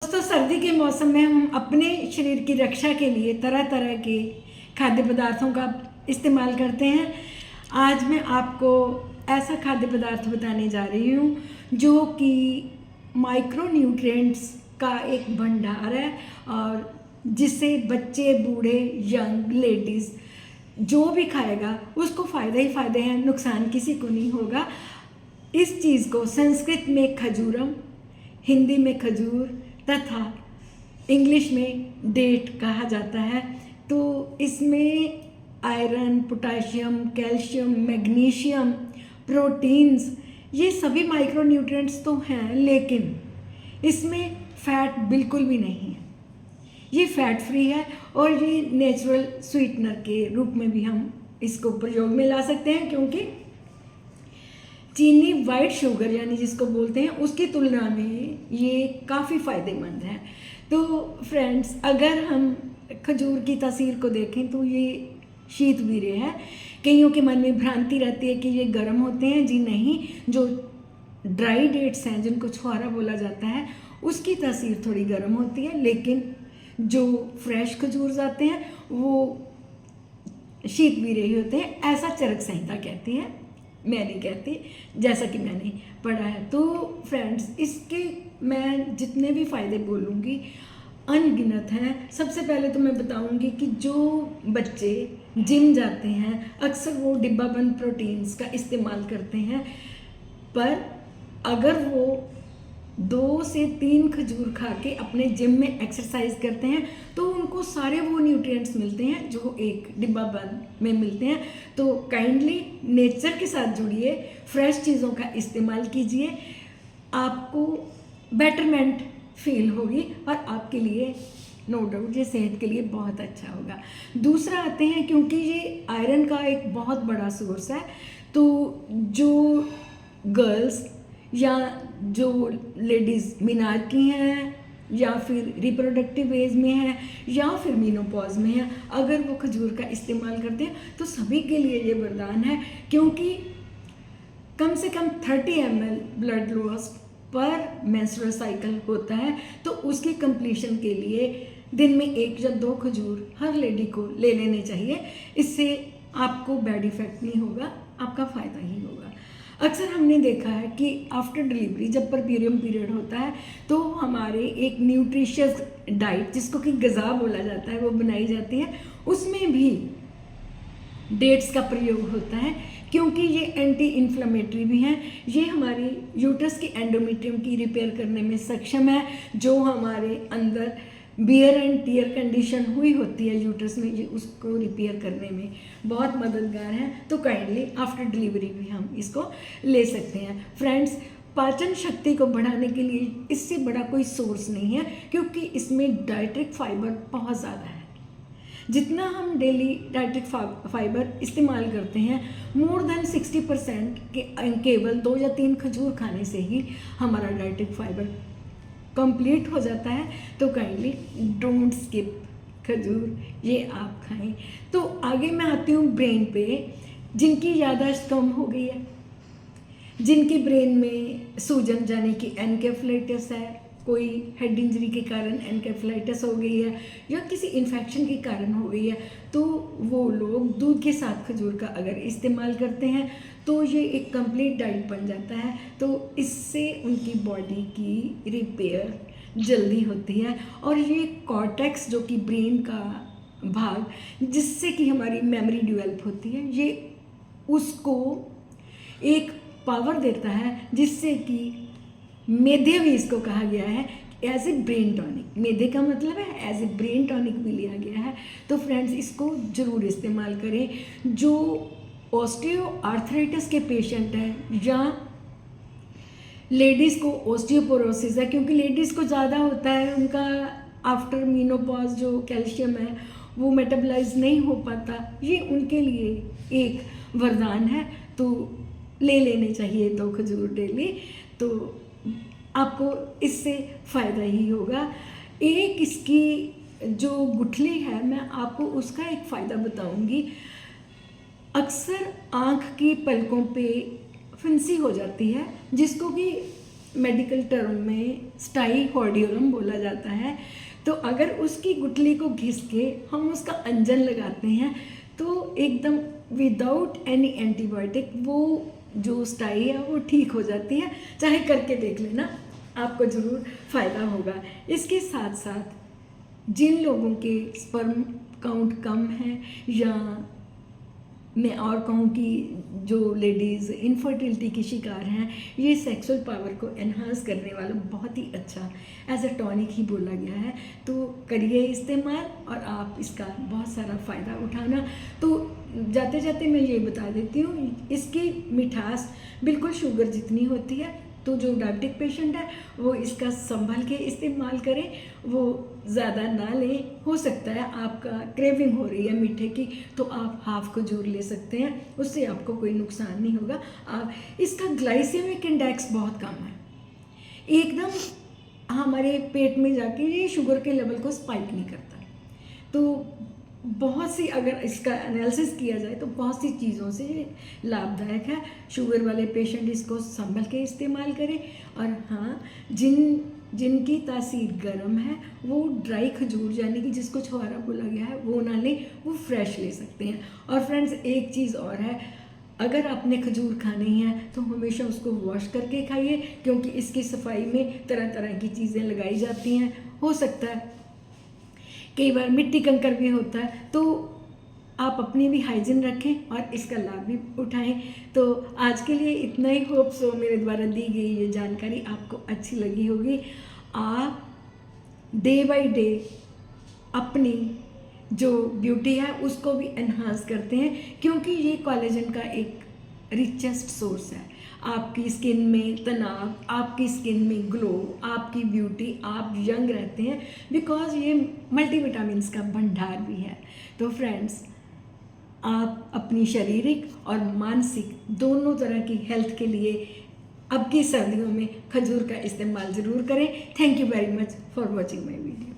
दोस्तों, सर्दी के मौसम में हम अपने शरीर की रक्षा के लिए तरह तरह के खाद्य पदार्थों का इस्तेमाल करते हैं। आज मैं आपको ऐसा खाद्य पदार्थ बताने जा रही हूँ जो कि माइक्रो न्यूट्रिएंट्स का एक भंडार है और जिससे बच्चे, बूढ़े, यंग, लेडीज़ जो भी खाएगा उसको फ़ायदा ही फ़ायदे हैं, नुकसान किसी को नहीं होगा। इस चीज़ को संस्कृत में खजूरम, हिंदी में खजूर तथा इंग्लिश में डेट कहा जाता है। तो इसमें iron, potassium, calcium, magnesium, proteins, ये सभी माइक्रो न्यूट्रिएंट्स तो हैं, लेकिन इसमें फैट बिल्कुल भी नहीं है। ये फैट फ्री है और ये नेचुरल स्वीटनर के रूप में भी हम इसको प्रयोग में ला सकते हैं, क्योंकि चीनी, वाइट शुगर यानी जिसको बोलते हैं, उसकी तुलना में ये काफ़ी फ़ायदेमंद है। तो फ्रेंड्स, अगर हम खजूर की तासीर को देखें तो ये शीत वीर्य है। कईयों के मन में भ्रांति रहती है कि ये गर्म होते हैं। जी नहीं, जो ड्राई डेट्स हैं जिनको छुआरा बोला जाता है उसकी तासीर थोड़ी गर्म होती है, लेकिन जो फ्रेश खजूर आते हैं वो शीत वीर्य ही होते हैं, ऐसा चरक संहिता कहती है, मैं नहीं कहती, जैसा कि मैंने पढ़ा है। तो फ्रेंड्स, इसके मैं जितने भी फ़ायदे बोलूँगी अनगिनत हैं। सबसे पहले तो मैं बताऊँगी कि जो बच्चे जिम जाते हैं अक्सर वो डिब्बाबंद प्रोटीन्स का इस्तेमाल करते हैं, पर अगर वो 2 से 3 खजूर खा के अपने जिम में एक्सरसाइज करते हैं तो उनको सारे वो न्यूट्रिएंट्स मिलते हैं जो एक डिब्बा बंद में मिलते हैं। तो काइंडली नेचर के साथ जुड़िए, फ्रेश चीज़ों का इस्तेमाल कीजिए, आपको बेटरमेंट फील होगी और आपके लिए नो डाउट ये सेहत के लिए बहुत अच्छा होगा। दूसरा आते हैं, क्योंकि ये आयरन का एक बहुत बड़ा सोर्स है, तो जो गर्ल्स या जो लेडीज़ मीनार्की हैं या फिर रिप्रोडक्टिव एज में हैं या फिर मीनोपॉज में हैं, अगर वो खजूर का इस्तेमाल करते हैं तो सभी के लिए ये वरदान है, क्योंकि कम से कम 30 ml ब्लड लॉस पर मेंस्ट्रुअल साइकिल होता है। तो उसकी कंप्लीशन के लिए दिन में 1 या 2 खजूर हर लेडी को ले लेने चाहिए। इससे आपको बैड इफेक्ट नहीं होगा, आपका फ़ायदा ही होगा। अक्सर हमने देखा है कि आफ्टर डिलीवरी जब परप्यूरियम पीरियड होता है तो हमारे एक न्यूट्रिशियस डाइट जिसको कि ग़िज़ा बोला जाता है वो बनाई जाती है, उसमें भी डेट्स का प्रयोग होता है, क्योंकि ये एंटी इन्फ्लेमेटरी भी हैं। ये हमारी यूट्रस की एंडोमेट्रियम की रिपेयर करने में सक्षम है, जो हमारे अंदर बियर एंड टियर कंडीशन हुई होती है यूट्रस में, ये उसको रिपेयर करने में बहुत मददगार है। तो काइंडली आफ्टर डिलीवरी भी हम इसको ले सकते हैं। फ्रेंड्स, पाचन शक्ति को बढ़ाने के लिए इससे बड़ा कोई सोर्स नहीं है, क्योंकि इसमें डाइट्रिक फाइबर बहुत ज़्यादा है। जितना हम डेली डाइट्रिक फाइबर इस्तेमाल करते हैं, मोर देन 60% के केवल 2 या 3 खजूर खाने से ही हमारा डाइट्रिक फाइबर कंप्लीट हो जाता है। तो काइंडली डोंट स्किप खजूर, ये आप खाएं। तो आगे मैं आती हूँ ब्रेन पे। जिनकी याददाश्त कम हो गई है, जिनके ब्रेन में सूजन यानी कि एनकेफेलाइटिस है, कोई हेड इंजरी के कारण एनकेफेलाइटिस हो गई है या किसी इन्फेक्शन के कारण हो गई है, तो वो लोग दूध के साथ खजूर का अगर इस्तेमाल करते हैं तो ये एक कंप्लीट डाइट बन जाता है। तो इससे उनकी बॉडी की रिपेयर जल्दी होती है और ये कॉर्टेक्स जो कि ब्रेन का भाग जिससे कि हमारी मेमोरी डेवलप होती है, ये उसको एक पावर देता है, जिससे कि मेदे भी इसको कहा गया है एज ए ब्रेन टॉनिक। मेदे का मतलब है एज ए ब्रेन टॉनिक भी लिया गया है। तो फ्रेंड्स, इसको ज़रूर इस्तेमाल करें। जो ऑस्टियो आर्थराइटिस के पेशेंट हैं या लेडीज़ को ऑस्टियोपोरोसिस है, क्योंकि लेडीज़ को ज़्यादा होता है, उनका आफ्टर मीनोपॉज जो कैल्शियम है वो मेटाबलाइज नहीं हो पाता, ये उनके लिए एक वरदान है। तो ले लेने चाहिए 2 खजूर डेली, तो आपको इससे फ़ायदा ही होगा। एक इसकी जो गुठली है, मैं आपको उसका एक फ़ायदा बताऊंगी। अक्सर आँख की पलकों पे फिंसी हो जाती है, जिसको कि मेडिकल टर्म में स्टाई हॉर्डियोरम बोला जाता है। तो अगर उसकी गुठली को घिस के हम उसका अंजन लगाते हैं तो एकदम विदाउट एनी एंटीबायोटिक वो जो स्टाई है वो ठीक हो जाती है। चाहे करके देख लेना, आपको ज़रूर फ़ायदा होगा। इसके साथ साथ जिन लोगों के स्पर्म काउंट कम है, या मैं और कहूँ कि जो लेडीज़ इनफर्टिलिटी की शिकार हैं, ये सेक्सुअल पावर को एनहांस करने वाला बहुत ही अच्छा एज अ टॉनिक ही बोला गया है। तो करिए इस्तेमाल और आप इसका बहुत सारा फ़ायदा उठाना। तो जाते जाते मैं ये बता देती हूँ, इसकी मिठास बिल्कुल शुगर जितनी होती है। तो जो डायबिटिक पेशेंट है वो इसका संभल के इस्तेमाल करें, वो ज़्यादा ना लें। हो सकता है आपका क्रेविंग हो रही है मीठे की, तो आप हाफ खजूर ले सकते हैं, उससे आपको कोई नुकसान नहीं होगा। इसका ग्लाइसेमिक इंडेक्स बहुत कम है, एकदम हमारे पेट में जाके ये शुगर के लेवल को स्पाइक नहीं करता। तो बहुत सी, अगर इसका एनालिसिस किया जाए तो बहुत सी चीज़ों से ये लाभदायक है। शुगर वाले पेशेंट इसको संभल के इस्तेमाल करें। और हाँ, जिनकी तासीर गर्म है वो ड्राई खजूर, यानी कि जिसको छुहारा बोला गया है, वो ना लें, वो फ्रेश ले सकते हैं। और फ्रेंड्स, एक चीज़ और है, अगर आपने खजूर खानी है तो हमेशा उसको वॉश करके खाइए, क्योंकि इसकी सफाई में तरह तरह की चीज़ें लगाई जाती हैं। हो सकता है कई बार मिट्टी कंकर भी होता है, तो आप अपनी भी हाइजीन रखें और इसका लाभ भी उठाएं। तो आज के लिए इतना ही। होप सो मेरे द्वारा दी गई ये जानकारी आपको अच्छी लगी होगी। आप डे बाय डे अपनी जो ब्यूटी है उसको भी एनहांस करते हैं, क्योंकि ये कोलेजन का एक रिचेस्ट सोर्स है। आपकी स्किन में तनाव, आपकी स्किन में ग्लो, आपकी ब्यूटी, आप यंग रहते हैं, बिकॉज ये मल्टीविटामिन्स का भंडार भी है। तो फ्रेंड्स, आप अपनी शारीरिक और मानसिक दोनों तरह की हेल्थ के लिए अब की सर्दियों में खजूर का इस्तेमाल ज़रूर करें। Thank you very much for watching my video.